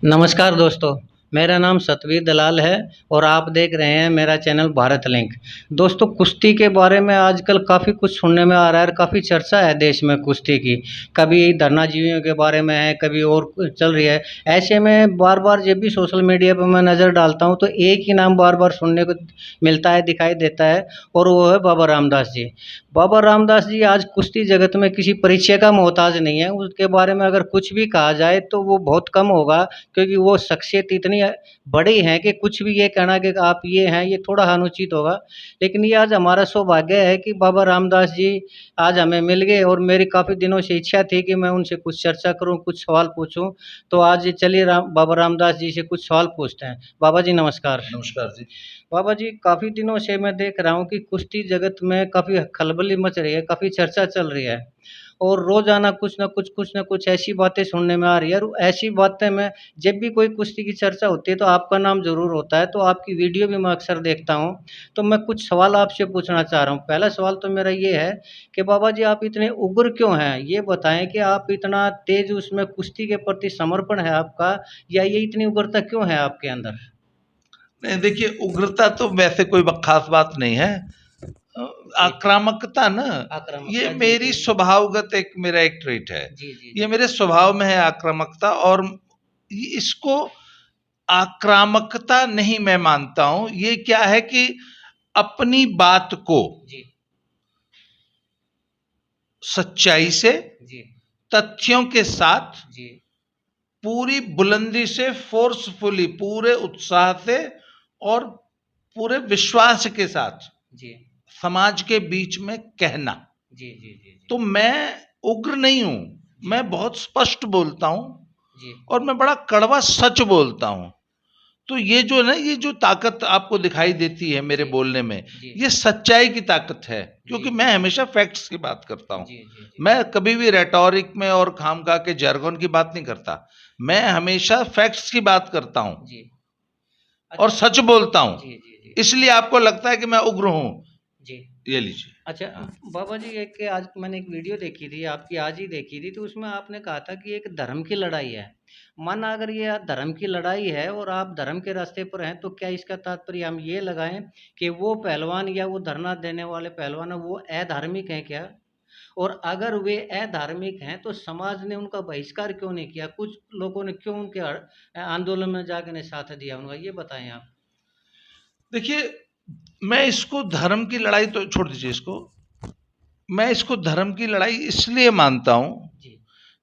नमस्कार दोस्तों, मेरा नाम सतवीर दलाल है और आप देख रहे हैं मेरा चैनल भारत लिंक। दोस्तों, कुश्ती के बारे में आजकल काफ़ी कुछ सुनने में आ रहा है और काफ़ी चर्चा है देश में कुश्ती की। कभी धरनाजीवियों के बारे में है, कभी और चल रही है। ऐसे में बार-बार जब भी सोशल मीडिया पे मैं नज़र डालता हूँ तो एक ही नाम बार-बार सुनने को मिलता है, दिखाई देता है और वो है बाबा रामदास जी। बाबा रामदास जी आज कुश्ती जगत में किसी परिचय का मोहताज नहीं है। उसके बारे में अगर कुछ भी कहा जाए तो वो बहुत कम होगा, क्योंकि वो शख्सियत इतनी बड़ी है कि कुछ भी ये कहना कि आप ये हैं, ये थोड़ा अनुचित होगा। लेकिन ये आज हमारा सौभाग्य है कि बाबा रामदास जी आज हमें मिल गए और मेरी काफ़ी दिनों से इच्छा थी कि मैं उनसे कुछ चर्चा करूँ, कुछ सवाल पूछूँ। तो आज चलिए बाबा रामदास जी से कुछ सवाल पूछते हैं। बाबा जी नमस्कार। नमस्कार जी। बाबा जी, काफ़ी दिनों से मैं देख रहा हूँ कि कुश्ती जगत में काफ़ी खलबली मच रही है, काफ़ी चर्चा चल रही है और रोज़ाना कुछ न कुछ ऐसी बातें सुनने में आ रही है और ऐसी बातें में जब भी कोई कुश्ती की चर्चा होती है तो आपका नाम ज़रूर होता है, तो आपकी वीडियो भी मैं अक्सर देखता हूँ। तो मैं कुछ सवाल आपसे पूछना चाह रहा हूँ। पहला सवाल तो मेरा ये है कि बाबा जी, आप इतने उग्र क्यों हैं? ये बताएँ कि आप इतना तेज़ उसमें कुश्ती के प्रति समर्पण है आपका, या ये इतनी उग्रता क्यों है आपके अंदर? नहीं, देखिए, उग्रता तो वैसे कोई खास बात नहीं है। जी, आक्रामकता ना, ये आक्रामकता, जी, मेरी जी। स्वभावगत मेरा एक ट्रेट है। जी, जी, ये जी। मेरे स्वभाव में है आक्रामकता, और इसको आक्रामकता नहीं मैं मानता हूं। ये क्या है कि अपनी बात को जी, सच्चाई से, जी, तथ्यों के साथ, जी, पूरी बुलंदी से, फोर्सफुली, पूरे उत्साह से और पूरे विश्वास के साथ जी, समाज के बीच में कहना। जी, जी, जी, जी, तो मैं उग्र नहीं हूं, जी, मैं बहुत स्पष्ट बोलता हूं जी, और मैं बड़ा कड़वा सच बोलता हूं। तो ये जो है ना, ये जो ताकत आपको दिखाई देती है मेरे जी, बोलने में, जी, ये सच्चाई की ताकत है, जी, क्योंकि जी, मैं जी, हमेशा फैक्ट्स की बात करता हूं। जी, जी, जी, मैं कभी भी रेटोरिक में और खामखा के jargon की बात नहीं करता। मैं हमेशा फैक्ट्स की बात करता हूं जी। और अच्छा। सच बोलता हूं। जी, जी, जी, इसलिए आपको लगता है कि मैं उग्र हूं। जी। ये लीजिए। अच्छा, बाबा जी, एक आज मैंने एक वीडियो देखी थी, आपकी आज ही देखी थी, तो उसमें आपने कहा था कि एक धर्म की लड़ाई है। माना अगर ये धर्म की लड़ाई है और आप धर्म के रास्ते पर हैं, तो क्या इसका तात्पर्य हम ये लगाएँ कि वो पहलवान या वो धरना देने वाले पहलवान हैं, वो अधार्मिक हैं क्या? और अगर वे अधार्मिक हैं, तो समाज ने उनका बहिष्कार क्यों नहीं किया? कुछ लोगों ने क्यों उनके आंदोलन में जाके नहीं साथ दिया उनका? ये बताएँ आप। देखिए, मैं इसको धर्म की लड़ाई तो छोड़ दीजिए इसको। मैं इसको धर्म की लड़ाई इसलिए मानता हूं जी,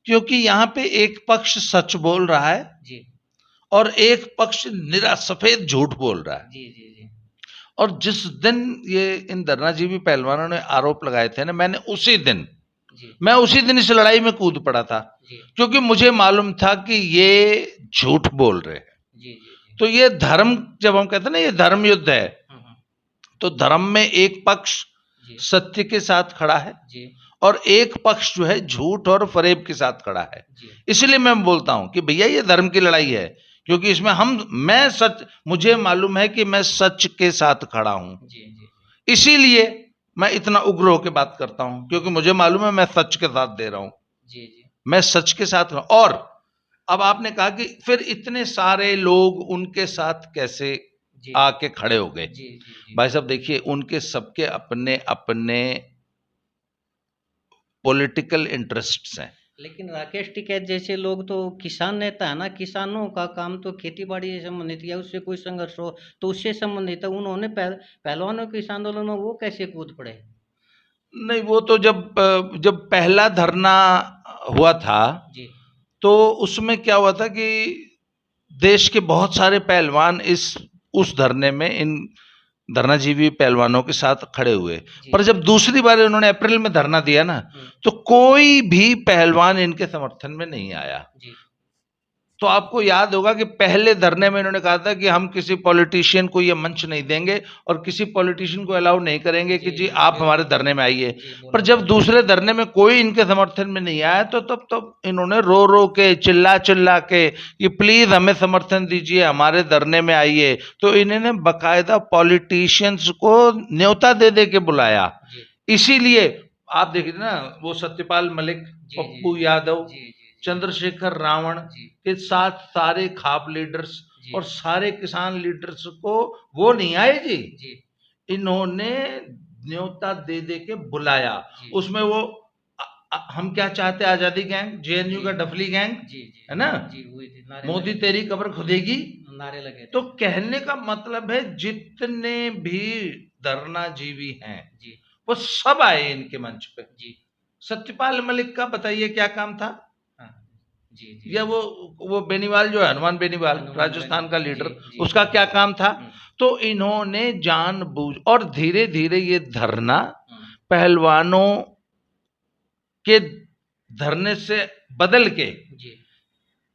क्योंकि यहां पे एक पक्ष सच बोल रहा है जी, और एक पक्ष निरा सफेद झूठ बोल रहा है। जी, जी, जी, और जिस दिन ये इन धरनाजीवी पहलवानों ने आरोप लगाए थे ना, जी, मैं उसी दिन इस लड़ाई में कूद पड़ा था, जी, क्योंकि मुझे मालूम था कि ये झूठ बोल रहे हैं। जी, जी, जी। तो ये धर्म, जब हम कहते हैं ना ये धर्म युद्ध है, हुँ, हुँ। तो धर्म में एक पक्ष जी, सत्य के साथ खड़ा है जी, और एक पक्ष जो है झूठ और फरेब के साथ खड़ा है। जी, इसलिए मैं बोलता हूं कि भैया ये धर्म की लड़ाई है, क्योंकि इसमें मैं सच, मुझे मालूम है कि मैं सच के साथ खड़ा हूं। जी, जी, इसीलिए मैं इतना उग्र होकर बात करता हूं, क्योंकि मुझे मालूम है मैं सच के साथ दे रहा हूं। जी, जी, मैं सच के साथ और अब आपने कहा कि फिर इतने सारे लोग उनके साथ कैसे जी, आके खड़े हो गए। जी, जी, जी। भाई साहब, देखिए, उनके सबके अपने अपने पॉलिटिकल इंटरेस्ट्स हैं। लेकिन राकेश टिकैत जैसे लोग तो किसान नेता है ना, किसानों का काम तो खेती-बाड़ी से संबंधित या उससे कोई संघर्ष हो तो उससे संबंधित है। उन्होंने पहलवानों के इस आंदोलन में वो कैसे कूद पड़े? नहीं, वो तो जब पहला धरना हुआ था, जी, तो उसमें क्या हुआ था कि देश के बहुत सारे पहलवान इस उस धरने में इन धरनाजीवी पहलवानों के साथ खड़े हुए। जी, पर जब दूसरी बार इन्होंने अप्रैल में धरना दिया ना, हुँ, तो कोई भी पहलवान इनके समर्थन में नहीं आया। जी, तो आपको याद होगा कि पहले धरने में इन्होंने कहा था कि हम किसी पॉलिटिशियन को ये मंच नहीं देंगे और किसी पॉलिटिशियन को अलाउ नहीं करेंगे कि जी, जी जी, आप हमारे बिल्कुल, धरने में आइए। जी, पर बोला था। जब दूसरे धरने में कोई इनके समर्थन में नहीं आया, तो तब इन्होंने रो रो के, चिल्ला चिल्ला के कि प्लीज हमें समर्थन दीजिए, हमारे धरने में आइए। तो इन्होंने बकायदा पॉलिटिशियंस को न्योता दे दे के बुलाया। जी, इसीलिए आप देखिए ना, वो सत्यपाल मलिक, जी, जी, पप्पू यादव, जी, जी, चंद्रशेखर रावण जी के साथ सारे खाप लीडर्स जी और सारे किसान लीडर्स को वो नहीं आए जी, जी इन्होंने न्योता दे दे के बुलाया। जी उसमें वो हम क्या चाहते हैं, आजादी गैंग, जेएनयू का जी डफली गैंग, जी है ना, जी हुई थी, नारे मोदी लगे तेरी कब्र खुदेगी। नारे लगे तो थे। कहने का मतलब है जितने भी धरना जीवी हैं जी वो सब आए इनके मंच पे। जी सत्यपाल मलिक का बताइए क्या काम था, हाँ जी जी या वो बेनीवाल जो है, हनुमान बेनीवाल, हनुमान राजस्थान का बेनीवाल जी लीडर, जी उसका क्या काम था। हम्म तो इन्होंने जानबूझ और धीरे धीरे ये धरना हम्म पहलवानों के धरने से बदल के, जी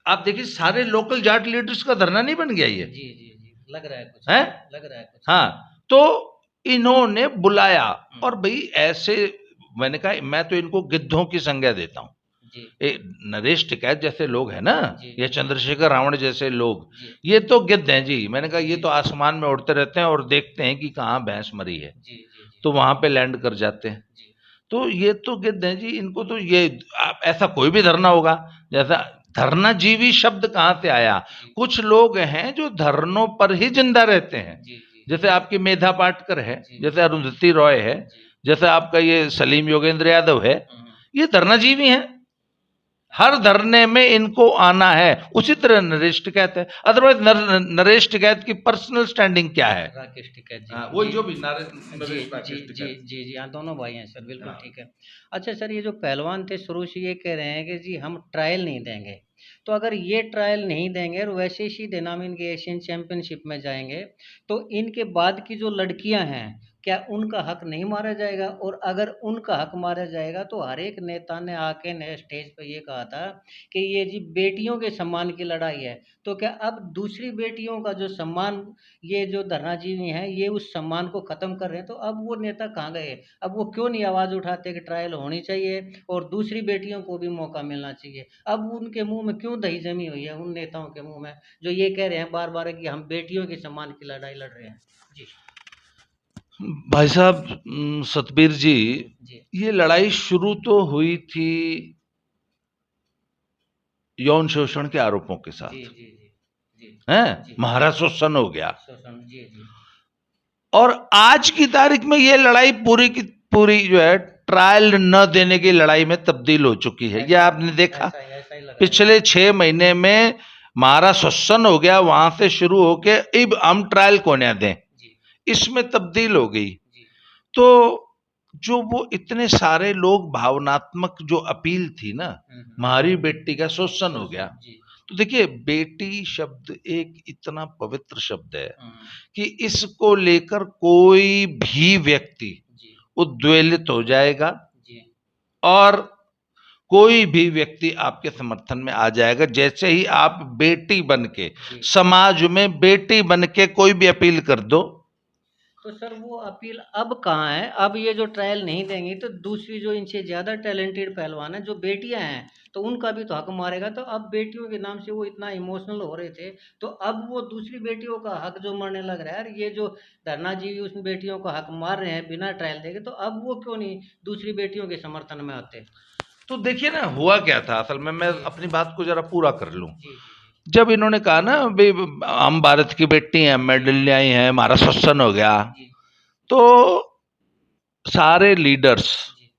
आप देखिए सारे लोकल जाट लीडर्स का धरना नहीं बन गया ये, जी जी जी लग रहा है कुछ है। लग रहा है कुछ हाँ, तो इन्होंने बुलाया, और हम्म, भाई ऐसे, मैंने कहा मैं तो इनको गिद्धों की संज्ञा देता हूं। जी नरेश टिकैत जैसे लोग हैं ना, जी या चंद्रशेखर रावण जैसे लोग, जी ये तो गिद्ध हैं जी। मैंने कहा ये जी तो आसमान में उड़ते रहते हैं और देखते हैं कि कहाँ भैंस मरी है, जी जी जी तो वहां पे लैंड कर जाते हैं। जी तो ये तो गिद्ध हैं जी, इनको तो ये ऐसा कोई भी धरना होगा, जैसा धरना जीवी शब्द कहाँ से आया। जी कुछ लोग हैं जो धरनों पर ही जिंदा रहते हैं, जी जी जैसे आपकी मेधा पाटकर है, जी जैसे अरुंधति रॉय है, जी जैसे आपका ये सलीम योगेंद्र यादव है, हम्म, ये धरना जीवी हैं। हर धरने में इनको आना है। उसी तरह नरेश टिकैत है। अदरवाइज नरेश टिकैत की पर्सनल स्टैंडिंग क्या है? राकेश टिकैत जी हाँ, वही जी जो भी जी नरेश जी राकेश जी टिकैत। जी जी हाँ दोनों भाई हैं सर बिल्कुल हाँ। ठीक है। अच्छा सर ये जो पहलवान थे शुरू से ये कह रहे हैं कि जी हम ट्रायल नहीं देंगे, तो अगर ये ट्रायल नहीं देंगे और वैसे ही सीधे नाम इनके एशियन चैंपियनशिप में जाएंगे तो इनके बाद की जो लड़कियां हैं क्या उनका हक नहीं मारा जाएगा? और अगर उनका हक मारा जाएगा तो हर एक नेता ने आके ने स्टेज पर ये कहा था कि ये जी बेटियों के सम्मान की लड़ाई है, तो क्या अब दूसरी बेटियों का जो सम्मान ये जो धरनाजीवी हैं ये उस सम्मान को खत्म कर रहे हैं, तो अब वो नेता कहाँ गए? अब वो क्यों नहीं आवाज उठाते कि ट्रायल होनी चाहिए और दूसरी बेटियों को भी मौका मिलना चाहिए? अब उनके मुंह में क्यों दही जमी हुई है उन नेताओं के मुंह में जो ये कह रहे हैं बार बार कि हम बेटियों के सम्मान की लड़ाई लड़ रहे हैं? जी भाई साहब, सतबीर जी, जी ये लड़ाई शुरू तो हुई थी यौन शोषण के आरोपों के जी साथ, जी जी जी है। जी महाराष्ट्र हो गया, शोषण जी जी और आज की तारीख में ये लड़ाई पूरी की पूरी जो है ट्रायल न देने की लड़ाई में तब्दील हो चुकी है। ये ऐसा आपने देखा, ऐसा ही लग रहा है पिछले 6 महीने में हमारा शोषण हो गया, वहां से शुरू होके अब हम ट्रायल को न दें, जी इसमें तब्दील हो गई। जी तो जो वो इतने सारे लोग भावनात्मक जो अपील थी ना, हमारी बेटी का शोषण हो गया। जी तो देखिए, बेटी शब्द एक इतना पवित्र शब्द है हम्म, कि इसको लेकर कोई भी व्यक्ति जी उद्वेलित हो जाएगा, जी और कोई भी व्यक्ति आपके समर्थन में आ जाएगा जैसे ही आप बेटी बन के, जी समाज में बेटी बन के कोई भी अपील कर दो। तो सर वो अपील अब कहाँ है? अब ये जो ट्रायल नहीं देंगी तो दूसरी जो इनसे ज़्यादा टैलेंटेड पहलवान है जो बेटियां हैं तो उनका भी तो हक मारेगा। तो अब बेटियों के नाम से वो इतना इमोशनल हो रहे थे तो अब वो दूसरी बेटियों का हक जो मारने लग रहा है, और ये जो धरनाजीवी उस बेटियों का हक मार रहे हैं बिना ट्रायल देखे, तो अब वो क्यों नहीं दूसरी बेटियों के समर्थन में आते? तो देखिए ना, हुआ क्या था असल में, मैं जी अपनी बात को जरा पूरा कर लूं। जी जी जब इन्होंने कहा ना भाई हम भारत की बेटी हैं, मेडल ले आई हैं, हमारा शोषण हो गया, जी तो सारे लीडर्स जी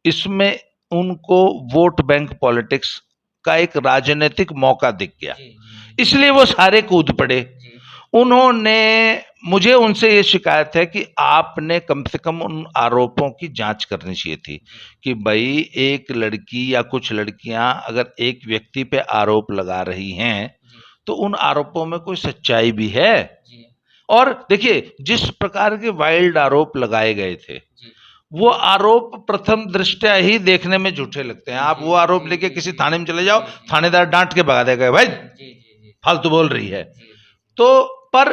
इसमें उनको वोट बैंक पॉलिटिक्स का एक राजनीतिक मौका दिख गया, जी जी इसलिए वो सारे कूद पड़े। जी उन्होंने, मुझे उनसे ये शिकायत है कि आपने कम से कम उन आरोपों की जांच करनी चाहिए थी जी कि भाई एक लड़की या कुछ लड़कियां अगर एक व्यक्ति पे आरोप लगा रही हैं जी तो उन आरोपों में कोई सच्चाई भी है। जी और देखिए, जिस प्रकार के वाइल्ड आरोप लगाए गए थे, जी वो आरोप प्रथम दृष्टया ही देखने में झूठे लगते हैं। आप जी वो आरोप जी लेके जी किसी जी थाने में चले जाओ, जी जी थानेदार डांट के भगा देगा, भाई जी जी जी फालतू बोल रही है। जी जी तो पर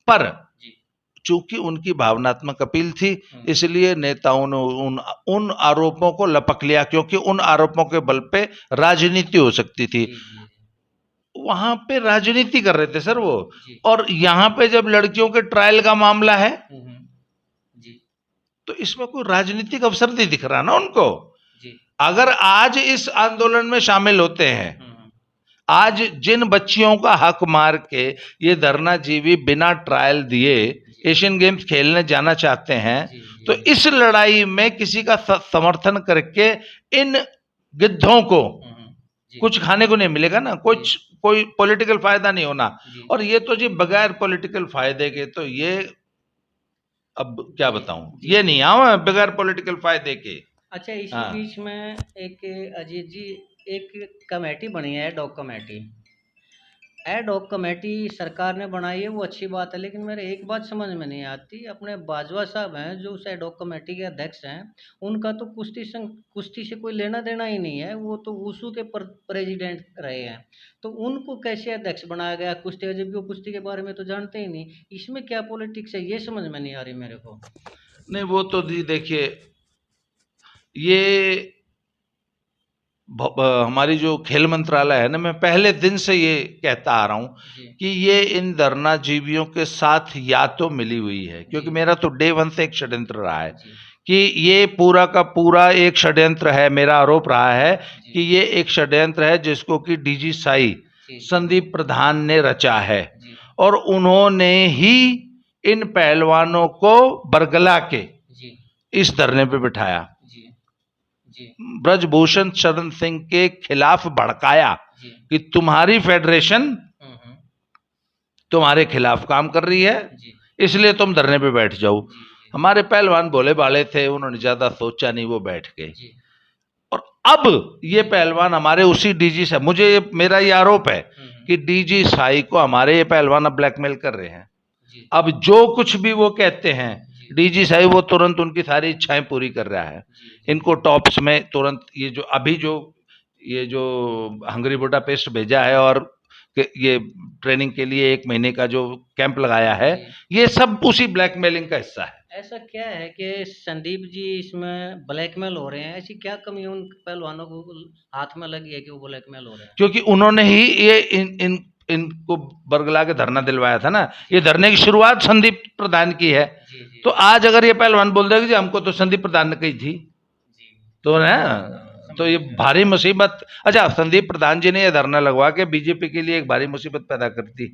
पर जी चूंकि उनकी भावनात्मक अपील थी, हम्म, इसलिए नेताओं ने उन उन आरोपों को लपक लिया, क्योंकि उन आरोपों के बल पे राजनीति हो सकती थी। जी जी वहां पे राजनीति कर रहे थे सर वो, जी और यहां पे जब लड़कियों के ट्रायल का मामला है हम्म, जी तो इसमें कोई राजनीतिक अवसर नहीं दिख रहा ना उनको। जी। अगर आज इस आंदोलन में शामिल होते हैं, आज जिन बच्चियों का हक मार के ये धरनाजीवी बिना ट्रायल दिए एशियन गेम्स खेलने जाना चाहते हैं, तो इस लड़ाई में किसी का समर्थन करके इन गिद्धों को कुछ खाने को नहीं मिलेगा ना, कोई पॉलिटिकल फायदा नहीं होना। और ये तो जी बगैर पॉलिटिकल फायदे के, तो ये अब क्या बताऊं, ये नहीं आवा बगैर पॉलिटिकल फायदे के। अच्छा, इसी बीच में एक अजीत जी, एक कमेटी बनी है, ad hoc committee. Ad hoc committee सरकार ने बनाई है, वो अच्छी बात है, लेकिन मेरे एक बात समझ में नहीं आती। अपने बाजवा साहब हैं जो उस एड हॉक कमेटी के अध्यक्ष हैं, उनका तो कुश्ती से कोई लेना देना ही नहीं है, वो तो वुशु के प्रेसिडेंट रहे हैं। तो उनको कैसे अध्यक्ष बनाया गया कुश्ती का, जबकि वो कुश्ती के बारे में तो जानते ही नहीं। इसमें क्या पॉलिटिक्स है, ये समझ में नहीं आ रही मेरे को। नहीं, वो तो जी देखिए, ये हमारी जो खेल मंत्रालय है ना, मैं पहले दिन से ये कहता आ रहा हूं कि ये इन धरनाजीवियों के साथ या तो मिली हुई है, क्योंकि मेरा तो डे वन से एक षड्यंत्र रहा है कि ये पूरा का पूरा एक षड्यंत्र है। मेरा आरोप रहा है कि ये एक षड्यंत्र है जिसको कि डीजी साई संदीप प्रधान ने रचा है, और उन्होंने ही इन पहलवानों को बरगला के इस धरने पे बिठाया, ब्रजभूषण शरण सिंह के खिलाफ भड़काया कि तुम्हारी फेडरेशन तुम्हारे खिलाफ काम कर रही है, इसलिए तुम धरने पे बैठ जाओ। हमारे पहलवान भोले भाले थे, उन्होंने ज्यादा सोचा नहीं, वो बैठ गए। और अब ये पहलवान हमारे उसी डीजी साई, मेरा ये आरोप है कि डीजी साई को हमारे ये पहलवान अब ब्लैकमेल कर रहे हैं। अब जो कुछ भी वो कहते हैं डीजी साई, वो तुरंत उनकी सारी इच्छाएं पूरी कर रहा है। इनको टॉप्स में तुरंत ये जो हंगरी बुडापेस्ट भेजा है, और ये ट्रेनिंग के लिए 1 महीने का जो कैंप लगाया है, ये सब उसी ब्लैकमेलिंग का हिस्सा है। ऐसा क्या है कि संदीप जी इसमें ब्लैकमेल हो रहे हैं? ऐसी क्या कमी उन पहलवानों को हाथ में लगी है कि वो ब्लैकमेल हो रहे हैं? क्योंकि उन्होंने ही ये इनको बरगला के धरना दिलवाया था ना। ये धरने की शुरुआत संदीप प्रधान की है। तो आज अगर ये पहलवान बोल देगा कि हमको तो संदीप प्रधान ने कही थी, तो ना, तो ये भारी मुसीबत। अच्छा, संदीप प्रधान जी ने ये धरना लगवा के बीजेपी के लिए एक भारी मुसीबत पैदा कर दी।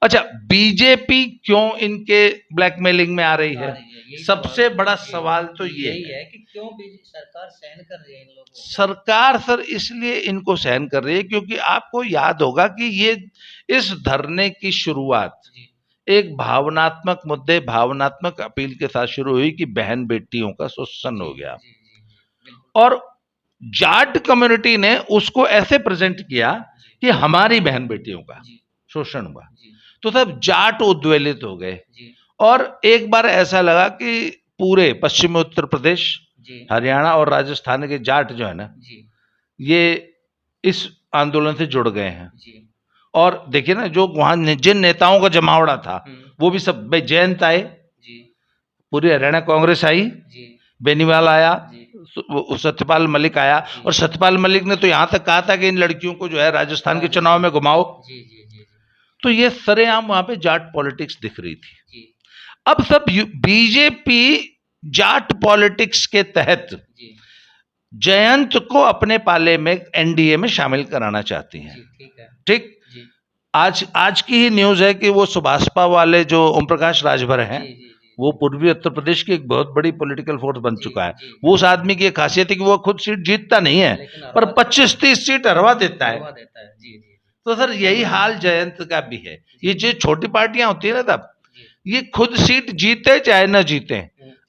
अच्छा, बीजेपी क्यों इनके ब्लैकमेलिंग में आ रही है? सबसे बड़ा सवाल तो ये है कि क्यों सरकार सहन कर रही है इन लोगों को? सरकार सर इसलिए इनको सहन कर रही है क्योंकि आपको याद होगा कि ये इस धरने की शुरुआत एक भावनात्मक मुद्दे, भावनात्मक अपील के साथ शुरू हुई कि बहन बेटियों का शोषण हो गया, और जाट कम्युनिटी ने उसको ऐसे प्रेजेंट किया कि हमारी बहन बेटियों का शोषण हुआ। तो तब जाट उद्वेलित हो गए, और एक बार ऐसा लगा कि पूरे पश्चिमी उत्तर प्रदेश, हरियाणा और राजस्थान के जाट जो है ना, ये इस आंदोलन से जुड़ गए हैं। और देखिए ना, जो वहां जिन नेताओं का जमावड़ा था, वो भी सब, भाई जयंत आए, पूरी हरियाणा कांग्रेस आई, बेनीवाल आया, सत्यपाल मलिक आया, और सत्यपाल मलिक ने तो यहां तक कहा था कि इन लड़कियों को जो है राजस्थान के चुनाव में घुमाओ। तो ये सरेआम वहां पे जाट पॉलिटिक्स दिख रही थी। अब सब बीजेपी जाट पॉलिटिक्स के तहत जयंत को अपने पाले में एनडीए में शामिल कराना चाहती हैं। ठीक, आज की ही न्यूज है कि वो सुभाषपा वाले जो ओम प्रकाश राजभर हैं, वो पूर्वी उत्तर प्रदेश की एक बहुत बड़ी पॉलिटिकल फोर्स बन चुका है। वो उस आदमी की एक खासियत है कि वो खुद सीट जीतता नहीं है, पर 25-30 सीट हरवा देता है। तो सर यही हाल जयंत का भी है। ये जो छोटी पार्टियां होती है ना, तब ये खुद सीट जीते चाहे ना जीते,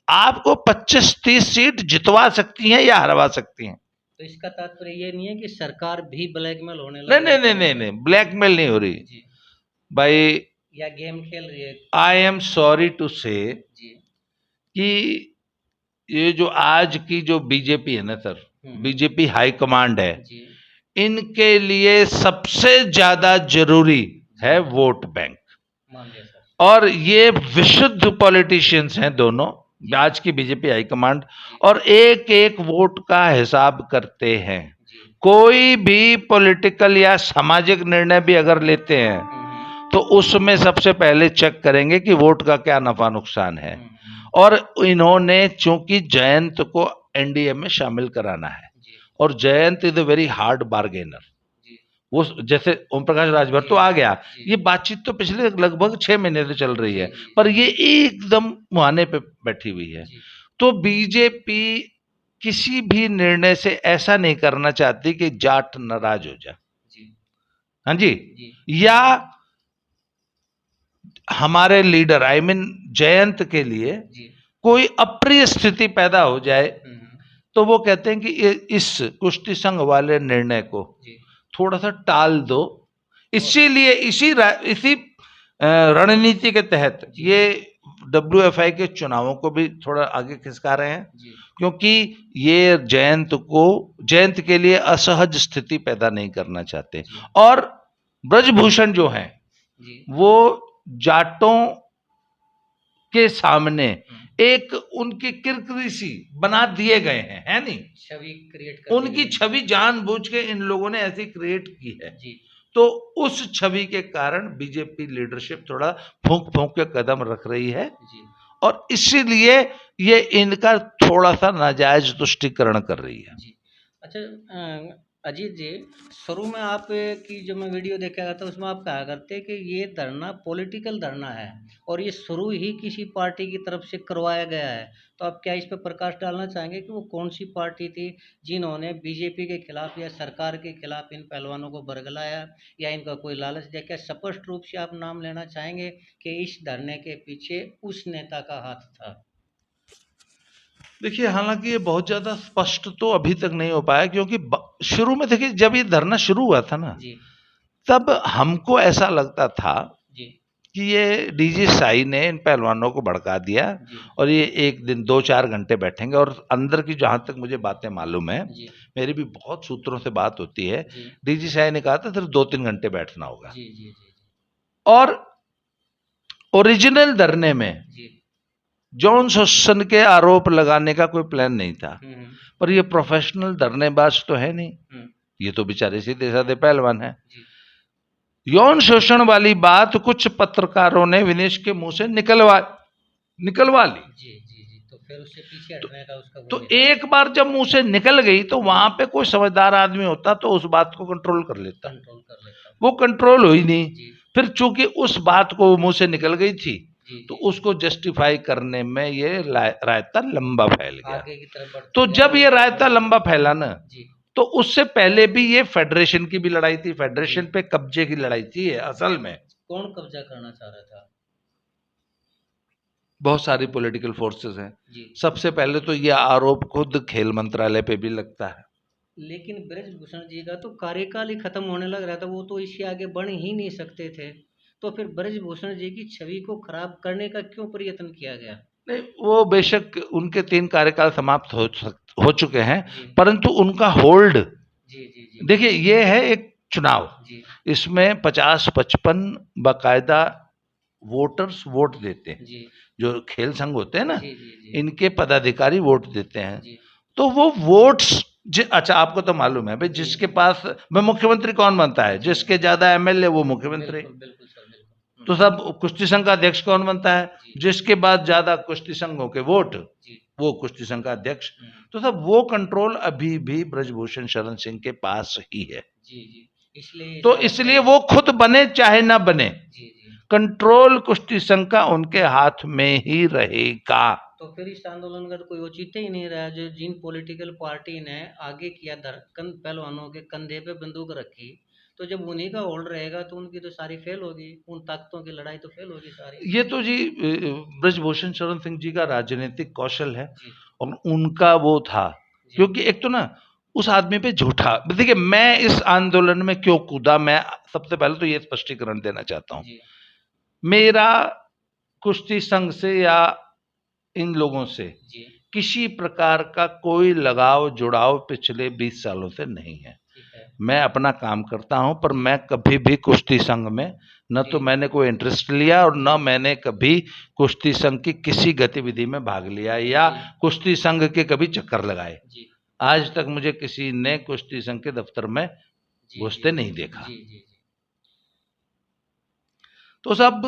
आपको 25-30 सीट जितवा सकती हैं या हरवा सकती हैं। तो इसका तात्पर्य ये नहीं है कि सरकार भी ब्लैकमेल होने लगी? नहीं, ब्लैकमेल नहीं हो रही भाई, या गेम खेल रही है। आई एम सॉरी टू से कि ये जो आज की जो बीजेपी है ना सर, बीजेपी हाई कमांड है, इनके लिए सबसे ज्यादा जरूरी है वोट बैंक। और ये विशुद्ध पॉलिटिशियंस हैं दोनों, आज की बीजेपी हाई कमांड, और एक एक वोट का हिसाब करते हैं। कोई भी पॉलिटिकल या सामाजिक निर्णय भी अगर लेते हैं तो उसमें सबसे पहले चेक करेंगे कि वोट का क्या नफा नुकसान है। और इन्होंने चूंकि जयंत को एनडीए में शामिल कराना है। जी और Jayant is a very hard bargainer. जी वो जैसे ओम प्रकाश राजभर तो आ गया, जी ये बातचीत तो पिछले लगभग 6 महीने से चल रही है, जी जी पर ये एकदम मुहाने पे बैठी हुई है। जी तो बीजेपी किसी भी निर्णय से ऐसा नहीं करना चाहती कि जाट नाराज हो जाए। जी हाँ जी। जी या हमारे लीडर आई मीन जयंत के लिए जी कोई अप्रिय स्थिति पैदा हो जाए, हम्म, तो वो कहते हैं कि इस कुश्ती संघ वाले निर्णय को जी थोड़ा सा टाल दो। और इसीलिए इसी रणनीति के तहत जी ये WFI के चुनावों को भी थोड़ा आगे खिसका रहे हैं, जी क्योंकि ये जयंत के लिए असहज स्थिति पैदा नहीं करना चाहते। जी और ब्रजभूषण जो हैं जी वो जाटों के सामने हम्म, एक उनकी किरकिरी सी बना दिए गए हैं, है नहीं? छवि क्रिएट कर दी उनकी गई। छवि जानबूझ के इन लोगों ने ऐसी क्रिएट की है। जी तो उस छवि के कारण बीजेपी लीडरशिप थोड़ा फूंक फूंक के कदम रख रही है, जी और इसीलिए ये इनका थोड़ा सा नाजायज तुष्टिकरण कर रही है। जी अच्छा अजीत जी, शुरू में आप की जो मैं वीडियो देखा था उसमें आप कहा करते कि ये धरना पॉलिटिकल धरना है और ये शुरू ही किसी पार्टी की तरफ से करवाया गया है। तो आप क्या इस पर प्रकाश डालना चाहेंगे कि वो कौन सी पार्टी थी जिन्होंने बीजेपी के खिलाफ या सरकार के खिलाफ इन पहलवानों को बरगलाया या इनका कोई लालच दिया? क्या स्पष्ट रूप से आप नाम लेना चाहेंगे कि इस धरने के पीछे उस नेता का हाथ था? देखिए, हालांकि ये बहुत ज्यादा स्पष्ट तो अभी तक नहीं हो पाया, क्योंकि शुरू में देखिए जब ये धरना शुरू हुआ था ना, जी तब हमको ऐसा लगता था जी कि ये डीजी साई ने इन पहलवानों को भड़का दिया जी और ये एक दिन 2-4 घंटे बैठेंगे। और अंदर की जहां तक मुझे बातें मालूम है, जी मेरी भी बहुत सूत्रों से बात होती है, जी डीजी साई ने कहा था सिर्फ 2-3 घंटे बैठना होगा। जी जी जी और ओरिजिनल धरने में जी जॉन शोषण के आरोप लगाने का कोई प्लान नहीं था। हम्म पर ये प्रोफेशनल धरनेबाज तो है नहीं, हम्म ये तो बेचारे सीधे साधे पहलवान है। जी यौन शोषण वाली बात कुछ पत्रकारों ने विनेश के मुंह से निकलवा ली। जी जी जी तो फिर उससे पीछे तो, हटने का उसका वो तो नहीं था। एक बार जब मुंह से निकल गई तो वहां पे कोई समझदार आदमी होता तो उस बात को कंट्रोल कर लेता। कंट्रोल कर लेता। वो कंट्रोल हुई नहीं। जी फिर चूंकि उस बात को मुंह से निकल गई थी, जी तो जी उसको जस्टिफाई करने में ये रायता लंबा फैल गया। आगे की तरफ बढ़ते तो गया जब और ये रायता लंबा फैला ना, जी तो उससे पहले भी ये फेडरेशन की भी लड़ाई थी, फेडरेशन जी पे कब्जे की लड़ाई थी। ये असल में कौन कब्जा करना चाह रहा था? बहुत सारी पॉलिटिकल फोर्सेस हैं। जी सबसे पहले तो ये आरोप खुद खेल मंत्रालय पे भी लगता है। लेकिन ब्रजभूषण जी का तो कार्यकाल ही खत्म होने लग रहा था, वो तो इससे आगे बढ़ ही नहीं सकते थे। तो फिर ब्रजभूषण जी की छवि को खराब करने का क्यों प्रयत्न किया गया? नहीं, वो बेशक उनके 3 कार्यकाल समाप्त हो चुके हैं, जी परंतु उनका होल्ड, जी जी जी देखिए ये है एक चुनाव, जी इसमें 50-55 बाकायदा वोटर्स वोट देते हैं। जी जो खेल संघ होते हैं ना, जी जी जी इनके पदाधिकारी वोट देते हैं। जी तो वो वोट्स अच्छा, आपको तो मालूम है भाई, जी जिसके पास में मुख्यमंत्री कौन बनता है, जी जिसके ज्यादा एमएलए वो मुख्यमंत्री। बिल्कुल बिल्कुल सर बिल्कुल तो सब कुश्ती संघ का अध्यक्ष कौन बनता है, जी जिसके बाद ज्यादा कुश्ती संघों के वोट, जी वो कुश्ती संघ का अध्यक्ष। हम्म, तो सब वो कंट्रोल अभी भी ब्रजभूषण शरण सिंह के पास ही है। जी जी इसलिए तो इस बात इसलिए का वो खुद बने चाहे ना बने, जी जी कंट्रोल कुश्ती संघ का उनके हाथ में ही रहेगा। तो फिर इस आंदोलन का तो कोई औचित्य ही नहीं रहा। जो जिन पॉलिटिकल पार्टी ने आगे किया पहलवानों के कंधे पे बंदूक रखी, तो जब उन्हीं का होल्ड रहेगा तो उनकी तो सारी फेल होगी, उन ताकतों की लड़ाई तो फेल होगी सारी। ये तो जी ब्रजभूषण शरण सिंह जी का राजनीतिक कौशल है, जी और उनका वो था। जी क्योंकि एक तो ना उस आदमी पे झूठा, देखिए मैं इस आंदोलन में क्यों कूदा, मैं सबसे पहले तो ये स्पष्टीकरण देना चाहता हूं। जी मेरा कुश्ती संघ से या इन लोगों से जी किसी प्रकार का कोई लगाव जुड़ाव पिछले 20 सालों से नहीं है। ठीक है। मैं अपना काम करता हूं, पर जी मैं कभी भी कुश्ती संघ में न जी तो मैंने कोई इंटरेस्ट लिया और न जी मैंने कभी कुश्ती संघ की किसी गतिविधि में भाग लिया या जी कुश्ती संघ के कभी चक्कर लगाए। जी आज तक मुझे किसी ने कुश्ती संघ के दफ्तर में जी जी घुसते नहीं देखा। जी जी जी तो सब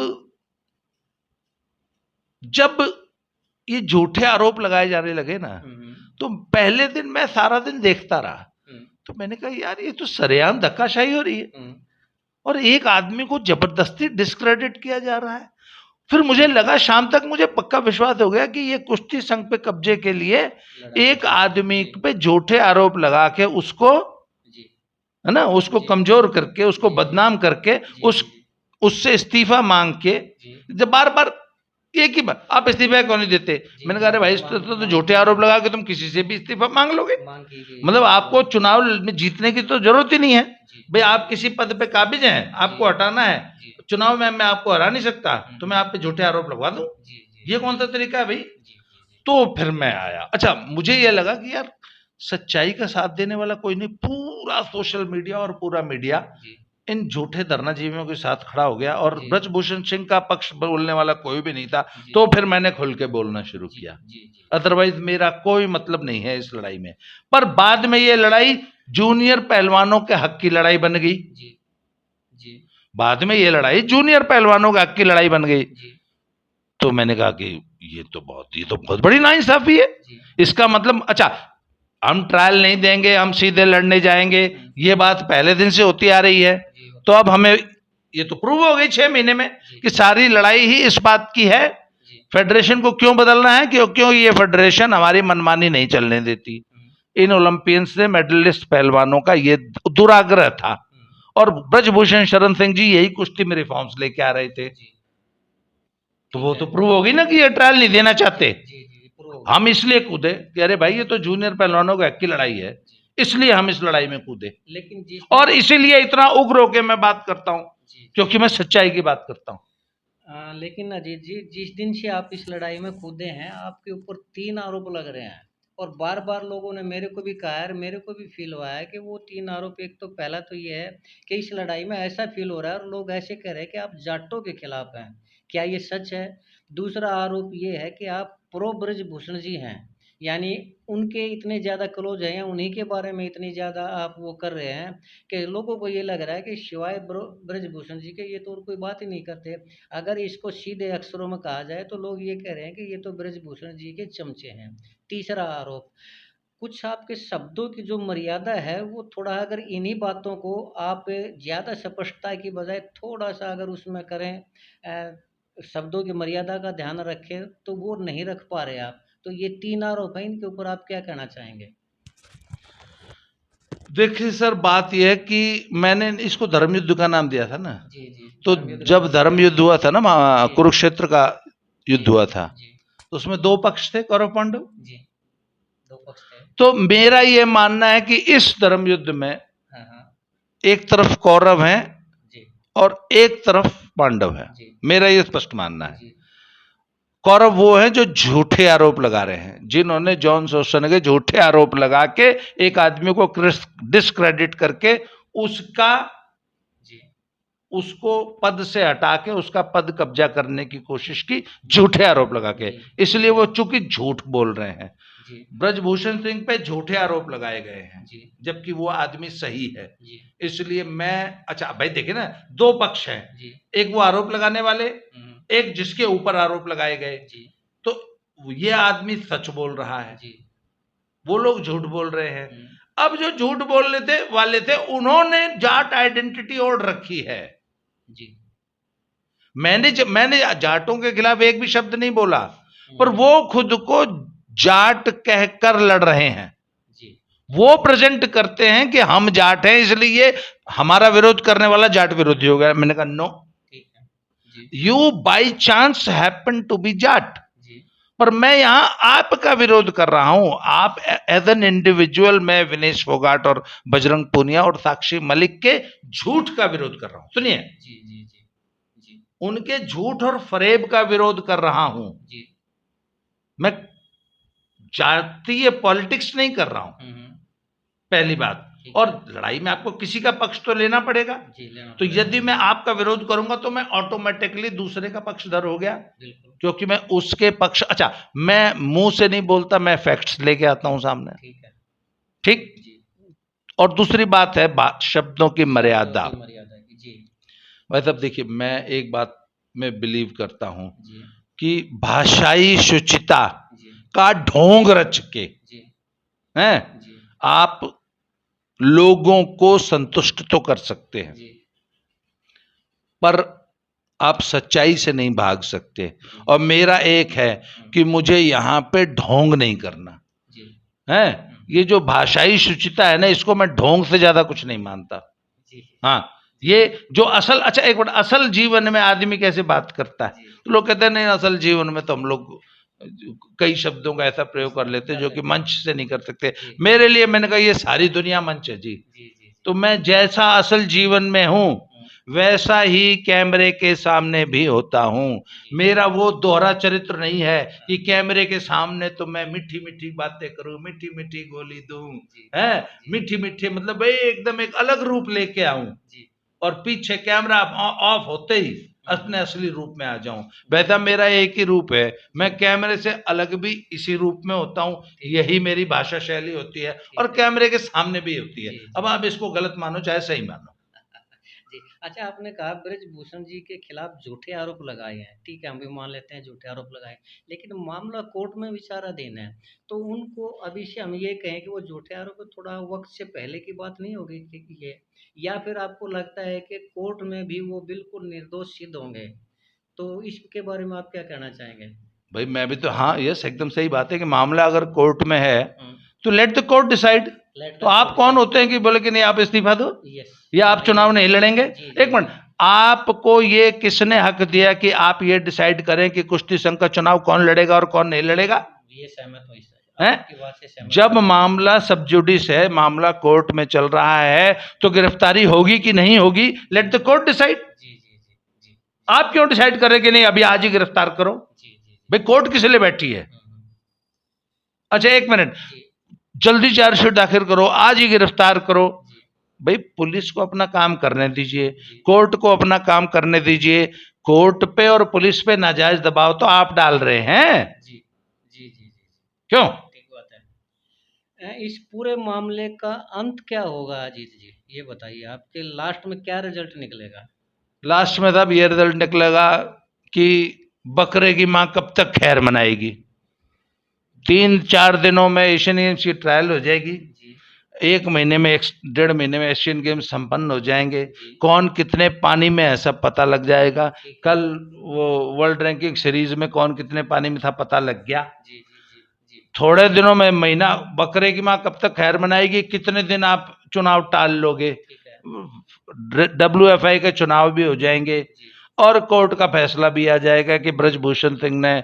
जब ये झूठे आरोप लगाए जाने लगे ना, तो पहले दिन मैं सारा दिन देखता रहा, तो मैंने कहा यार ये तो सरेआम धक्काशाही हो रही है और एक आदमी को जबरदस्ती डिस्क्रेडिट किया जा रहा है। फिर मुझे लगा, शाम तक मुझे पक्का विश्वास हो गया कि ये कुश्ती संघ पे कब्जे के लिए एक आदमी पे झूठे आरोप लगा के उसको, है ना, उसको कमजोर करके, उसको बदनाम करके, उससे इस्तीफा मांग के, जब बार बार एक ही बात, आप इस्तीफा क्यों नहीं देते? मैंने कहा अरे भाई तो झूठे आरोप लगा के तुम किसी से भी इस्तीफा मांग लोगे, मतलब आपको चुनाव में जीतने की तो जरूरत ही नहीं है भाई, आप किसी पद पे काबिज हैं, आपको हटाना है, चुनाव में मैं आपको हरा नहीं सकता, तो मैं आप पे झूठे आरोप लगवा दूं, ये कौन सा तरीका है भाई? तो फिर मैं आया, अच्छा मुझे ये लगा कि यार सच्चाई का साथ देने वाला कोई नहीं, पूरा सोशल मीडिया और पूरा मीडिया इन झूठे धरनाजीवियों के साथ खड़ा हो गया और ब्रजभूषण सिंह का पक्ष बोलने वाला कोई भी नहीं था, तो फिर मैंने खुल के बोलना शुरू किया। अदरवाइज मेरा कोई मतलब नहीं है इस लड़ाई में। पर बाद में ये लड़ाई जूनियर पहलवानों के हक की लड़ाई बन गई, बाद में ये लड़ाई जूनियर पहलवानों के हक की लड़ाई बन गई। तो मैंने कहा कि ये तो बहुत बड़ी नाइंसाफी है। इसका मतलब, अच्छा हम ट्रायल नहीं देंगे, हम सीधे लड़ने जाएंगे, ये बात पहले दिन से होती आ रही है, तो अब हमें ये तो प्रूव हो गई 6 महीने में कि सारी लड़ाई ही इस बात की है, फेडरेशन को क्यों बदलना है, क्यों ये फेडरेशन हमारी मनमानी नहीं चलने देती। इन ओलंपियंस से मेडलिस्ट पहलवानों का ये दुराग्रह था और ब्रजभूषण शरण सिंह जी यही कुश्ती में रिफॉर्म्स लेके आ रहे थे, तो वो तो प्रूव हो गई ना कि ये ट्रायल नहीं देना चाहते। हम इसलिए कूदे कि अरे भाई ये तो जूनियर पहलवानों की हक की लड़ाई है, इसलिए हम इस लड़ाई में कूदे, लेकिन और इसीलिए इतना उग्र होकर मैं बात करता हूं, क्योंकि मैं सच्चाई की बात करता हूं। लेकिन अजीत जी, जिस दिन से आप इस लड़ाई में कूदे हैं, आपके ऊपर 3 आरोप लग रहे हैं और बार बार लोगों ने मेरे को भी कहा है, मेरे को भी फील हुआ है कि वो 3 आरोप, एक तो पहला तो ये है कि इस लड़ाई में ऐसा फील हो रहा है और लोग ऐसे कह रहे हैं कि आप जाटों के खिलाफ हैं, क्या ये सच है? दूसरा आरोप ये है कि आप प्रो ब्रजभूषण जी हैं, यानी उनके इतने ज़्यादा क्लोज हैं, उन्हीं के बारे में इतनी ज़्यादा आप वो कर रहे हैं कि लोगों को ये लग रहा है कि सिवाय ब्रजभूषण जी के ये तो और कोई बात ही नहीं करते। अगर इसको सीधे अक्षरों में कहा जाए तो लोग ये कह रहे हैं कि ये तो ब्रजभूषण जी के चमचे हैं। तीसरा आरोप, कुछ आपके शब्दों की जो मर्यादा है वो थोड़ा, अगर इन्हीं बातों को आप ज़्यादा स्पष्टता की बजाय थोड़ा सा अगर उसमें करें, शब्दों की मर्यादा का ध्यान रखें, तो वो नहीं रख पा रहे आप। तो ये 3 आरोप हैं, इनके ऊपर आप क्या कहना चाहेंगे? देखिए सर, बात यह है कि मैंने इसको धर्म युद्ध का नाम दिया था ना, जी जी। तो जब धर्म युद्ध हुआ था ना, कुरुक्षेत्र का युद्ध हुआ था, तो उसमें 2 पक्ष थे, कौरव पांडव जी, 2 पक्ष थे। तो मेरा ये मानना है कि इस धर्म युद्ध में एक तरफ कौरव हैं और एक तरफ पांडव है, मेरा ये स्पष्ट मानना है। कौरव वो हैं जो झूठे आरोप लगा रहे हैं, जिन्होंने जॉन शोसन के झूठे आरोप लगा के एक आदमी को डिस्क्रेडिट करके उसको पद से हटा के उसका पद कब्जा करने की कोशिश की, झूठे आरोप लगा के, इसलिए वो चूंकि झूठ बोल रहे हैं। ब्रजभूषण सिंह पे झूठे आरोप लगाए गए हैं जबकि वो आदमी सही है, इसलिए मैं, अच्छा भाई देखिए ना, 2 पक्ष हैं, एक वो आरोप लगाने वाले, एक जिसके ऊपर आरोप लगाए गए, तो ये आदमी सच बोल रहा है, वो लोग झूठ बोल रहे हैं। अब जो झूठ बोलने वाले थे उन्होंने जाट आइडेंटिटी ओढ़ रखी है। मैंने जाटों के खिलाफ एक भी शब्द नहीं बोला, पर वो खुद को जाट कहकर लड़ रहे हैं, वो प्रेजेंट करते हैं कि हम जाट हैं, इसलिए हमारा विरोध करने वाला जाट विरोधी हो गया। मैंने कहा no, you by chance happen to be Jat, पर मैं यहां आपका विरोध कर रहा हूं। आप एज एन इंडिविजुअल, मैं विनेश फोगाट और बजरंग पूनिया और साक्षी मलिक के झूठ का विरोध कर रहा हूं। सुनिए, उनके झूठ और फरेब का विरोध कर रहा हूं। मैं जातीय पॉलिटिक्स नहीं कर रहा हूं, पहली बात। और लड़ाई में आपको किसी का पक्ष तो लेना पड़ेगा, तो यदि मैं आपका विरोध करूंगा तो मैं ऑटोमेटिकली दूसरे का पक्षधर हो गया, क्योंकि मैं उसके पक्ष, अच्छा मैं मुंह से नहीं बोलता, मैं फैक्ट्स लेके आता हूं सामने, ठीक। और दूसरी बात है शब्दों की मर्यादा। भाई साहब देखिए, मैं एक बात में बिलीव करता हूं कि भाषाई शुचिता जी का ढोंग रच के जी हैं जी आप लोगों को संतुष्ट तो कर सकते हैं, जी पर आप सच्चाई से नहीं भाग सकते। जी और मेरा एक है कि मुझे यहां पे ढोंग नहीं करना जी है। ये जो भाषाई शुचिता है ना, इसको मैं ढोंग से ज्यादा कुछ नहीं मानता। जी हाँ, ये जो असल, अच्छा एक मिनट, असल जीवन में आदमी कैसे बात करता है? जी तो लोग कहते हैं नहीं, असल जीवन में तो हम लोग कई शब्दों का ऐसा प्रयोग कर लेते हैं जो कि मंच से नहीं कर सकते। जी मेरे लिए मैंने कहा ये सारी दुनिया मंच है जी। जी जी तो मैं जैसा असल जीवन में हूं वैसा ही कैमरे के सामने भी होता हूं। जी मेरा वो दोहरा चरित्र नहीं है कि कैमरे के सामने तो मैं मीठी मीठी बातें करूं, मीठी मीठी गोली दूं, जी है जी मीठी मीठी, मतलब भाई एकदम एक अलग रूप लेके आऊं जी और पीछे कैमरा ऑफ होते ही अपने असली रूप में आ जाऊं। वैसा मेरा एक ही रूप है, मैं कैमरे से अलग भी इसी रूप में होता हूं। ठीक यही मेरी भाषा शैली होती है और ठीक है कैमरे के सामने भी होती है। जी अब जी आप इसको गलत मानो चाहे सही मानो। जी। अच्छा, आपने कहा ब्रजभूषण जी के खिलाफ झूठे आरोप लगाए हैं, ठीक है, हम भी मान लेते हैं झूठे आरोप लगाए, लेकिन मामला कोर्ट में विचाराधीन है। तो उनको अभी से हम ये कहें कि वो झूठे आरोप थोड़ा वक्त से पहले की बात नहीं होगी कि ये, या फिर आपको लगता है कि कोर्ट में भी वो बिल्कुल निर्दोष सिद्ध होंगे? तो इसके बारे में आप क्या कहना चाहेंगे? भाई मैं भी तो, हाँ यस, एकदम सही बात है कि मामला अगर कोर्ट में है हम्म। तो let the court decide. Let तो द आप कोर्ट कौन डिसाइड। होते हैं कि बोले कि नहीं आप इस्तीफा दो यस। या आप नहीं चुनाव नहीं। नहीं लड़ेंगे? जी जी एक जी। मिनट, आपको ये किसने हक दिया कि आप ये डिसाइड करें कि कुश्ती संघ का चुनाव कौन लड़ेगा और कौन नहीं लड़ेगा? ये सहमत हूँ, इस हैं? आपकी बात से सहमत जब हूँ। मामला सब जुडिस है, मामला कोर्ट में चल रहा है, तो गिरफ्तारी होगी कि नहीं होगी, लेट द कोर्ट डिसाइड। जी जी जी जी आप क्यों डिसाइड करें कि नहीं अभी आज ही गिरफ्तार करो? जी जी भाई जी। कोर्ट किस लिए बैठी है? हम्म। अच्छा एक मिनट, जी जल्दी चार्जशीट दाखिल करो, आज ही गिरफ्तार करो। जी भाई पुलिस को अपना काम करने दीजिए, जी कोर्ट को अपना काम करने दीजिए। कोर्ट पे और पुलिस पे नाजायज दबाव तो आप डाल रहे हैं। जी जी जी जी। क्यों? ठीक बात है। इस पूरे मामले का अंत क्या होगा अजीत जी? ये बताइए, आपके लास्ट में क्या रिजल्ट निकलेगा? लास्ट में तब ये रिजल्ट निकलेगा कि बकरे की मां कब तक खैर मनाएगी। 3-4 दिनों में एशियन गेम्स की ट्रायल हो जाएगी, जी 1 महीने में 1-1.5 महीने में एशियन गेम्स संपन्न हो जाएंगे। जी। कौन कितने पानी में है सब पता लग जाएगा। ठीक है। कल वो वर्ल्ड रैंकिंग सीरीज में कौन कितने पानी में था पता लग गया। जी जी जी जी। थोड़े दिनों में, महीना, बकरे की मां कब तक खैर मनाएगी, कितने दिन आप चुनाव टाल लोगे। ठीक है। WFI के चुनाव भी हो जाएंगे जी और कोर्ट का फैसला भी आ जाएगा कि ब्रजभूषण सिंह ने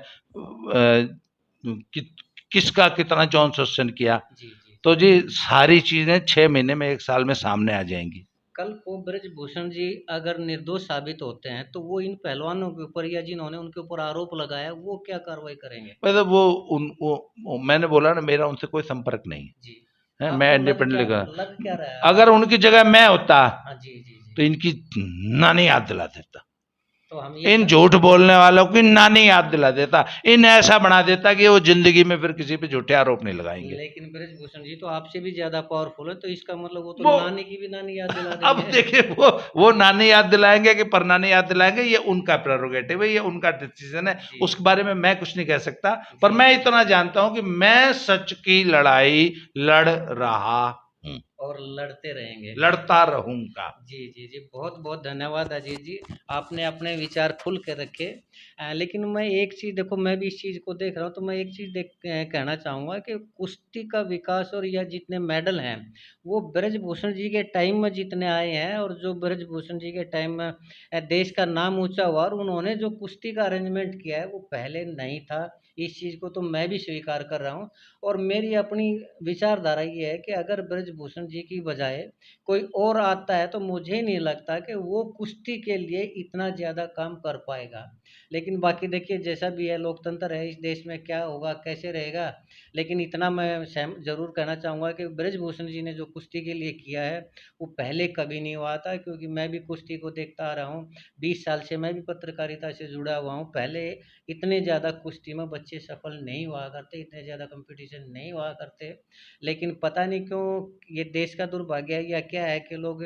कि, किसका कितना जौन शोषण किया। जी जी तो जी। जी सारी चीजें 6 महीने में, 1 साल में सामने आ जाएंगी। कल को ब्रजभूषण जी अगर निर्दोष साबित होते हैं तो वो इन पहलवानों के ऊपर या जिन्होंने उनके ऊपर आरोप लगाया वो क्या कार्रवाई करेंगे? मतलब वो मैंने बोला ना, मेरा उनसे कोई संपर्क नहीं जी। है, मैं आपको इंडिपेंडेंटली लगा। लग क्या रहा है अगर उनकी जगह मैं होता हाँ जी जी जी। तो इनकी नानी याद दिला देता, तो हम ये इन झूठ बोलने वालों की नानी याद दिला देता, इन ऐसा बना देता कि वो जिंदगी में फिर किसी पे झूठे आरोप नहीं लगाएंगे। लेकिन ब्रजभूषण जी तो आपसे भी ज्यादा पावरफुल है, तो इसका मतलब वो तो वो नानी की भी नानी याद दिला अब देंगे। देखिए, वो नानी याद दिलाएंगे कि परनानी याद दिलाएंगे, ये उनका प्रेरोगेटिव है, ये उनका डिसीजन है। जी उसके बारे में मैं कुछ नहीं कह सकता, पर जी। मैं इतना जानता हूं कि मैं सच की लड़ाई लड़ रहा हूं, और लड़ते रहेंगे। लड़ता रहूंगा। जी जी जी। बहुत बहुत धन्यवाद अजीत जी, आपने अपने विचार खुल के रखे। लेकिन मैं एक चीज़ देखो, मैं भी इस चीज़ को देख रहा हूँ, तो मैं एक चीज़ कहना चाहूँगा कि कुश्ती का विकास और यह जितने मेडल हैं वो ब्रजभूषण जी के टाइम में जितने आए हैं, और जो ब्रजभूषण जी के टाइम में देश का नाम ऊंचा हुआ और उन्होंने जो कुश्ती का अरेंजमेंट किया है वो पहले नहीं था। इस चीज़ को तो मैं भी स्वीकार कर रहा हूँ। और मेरी अपनी विचारधारा ये है कि अगर ब्रजभूषण जी की बजाय कोई और आता है तो मुझे नहीं लगता कि वो कुश्ती के लिए इतना ज़्यादा काम कर पाएगा। लेकिन बाकी देखिए, जैसा भी है, लोकतंत्र है इस देश में, क्या होगा कैसे रहेगा। लेकिन इतना मैं सहम ज़रूर कहना चाहूँगा कि ब्रजभूषण जी ने जो कुश्ती के लिए किया है वो पहले कभी नहीं हुआ था, क्योंकि मैं भी कुश्ती को देखता आ रहा हूँ। 20 साल से मैं भी पत्रकारिता से जुड़ा हुआ हूँ। पहले इतने ज़्यादा कुश्ती में बच्चे सफल नहीं हुआ करते, इतने ज़्यादा कंपटीशन नहीं हुआ करते। लेकिन पता नहीं क्यों ये देश का दुर्भाग्य है या क्या है कि लोग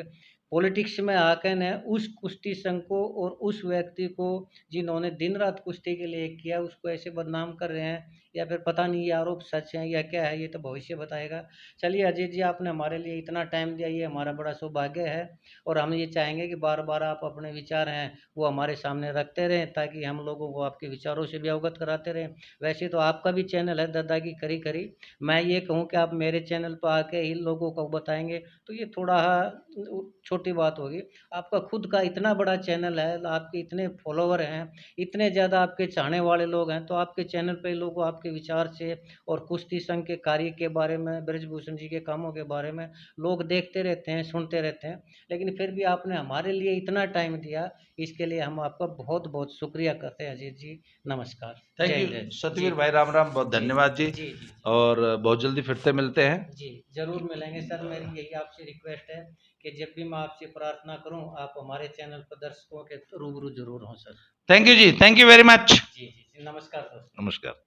पॉलिटिक्स में आकर ने उस कुश्ती संघ को और उस व्यक्ति को जिन्होंने दिन रात कुश्ती के लिए किया उसको ऐसे बदनाम कर रहे हैं, या फिर पता नहीं ये आरोप सच है या क्या है, ये तो भविष्य बताएगा। चलिए अजय जी, आपने हमारे लिए इतना टाइम दिया, ये हमारा बड़ा सौभाग्य है, और हम ये चाहेंगे कि बार बार आप अपने विचार हैं वो हमारे सामने रखते रहें, ताकि हम लोगों को आपके विचारों से भी अवगत कराते रहें। वैसे तो आपका भी चैनल है दादा की करी करी, मैं ये कहूँ कि आप मेरे चैनल पर आके ही लोगों को बताएंगे तो ये थोड़ा छोटी बात होगी। आपका खुद का इतना बड़ा चैनल है, आपके इतने फॉलोवर हैं, इतने ज़्यादा आपके चाहने वाले लोग हैं, तो आपके चैनल पे लोग आपके विचार से और कुश्ती संघ के कार्य के बारे में, ब्रजभूषण जी के कामों के बारे में लोग देखते रहते हैं, सुनते रहते हैं। लेकिन फिर भी आपने हमारे लिए इतना टाइम दिया, इसके लिए हम आपका बहुत बहुत शुक्रिया करते हैं अजीत जी। नमस्कार। थैंक जय यू हिंद। जी सतवीर भाई, राम राम, बहुत जी धन्यवाद जी। जी जी और बहुत जल्दी फिर से मिलते हैं। जी जरूर मिलेंगे सर। मेरी यही आपसे रिक्वेस्ट है कि जब भी मैं आपसे प्रार्थना करूं, आप हमारे चैनल पर दर्शकों के रूबरू जरूर हों सर। थैंक यू जी, थैंक यू वेरी मच। जी जी जी, नमस्कार दोस्तों। नमस्कार।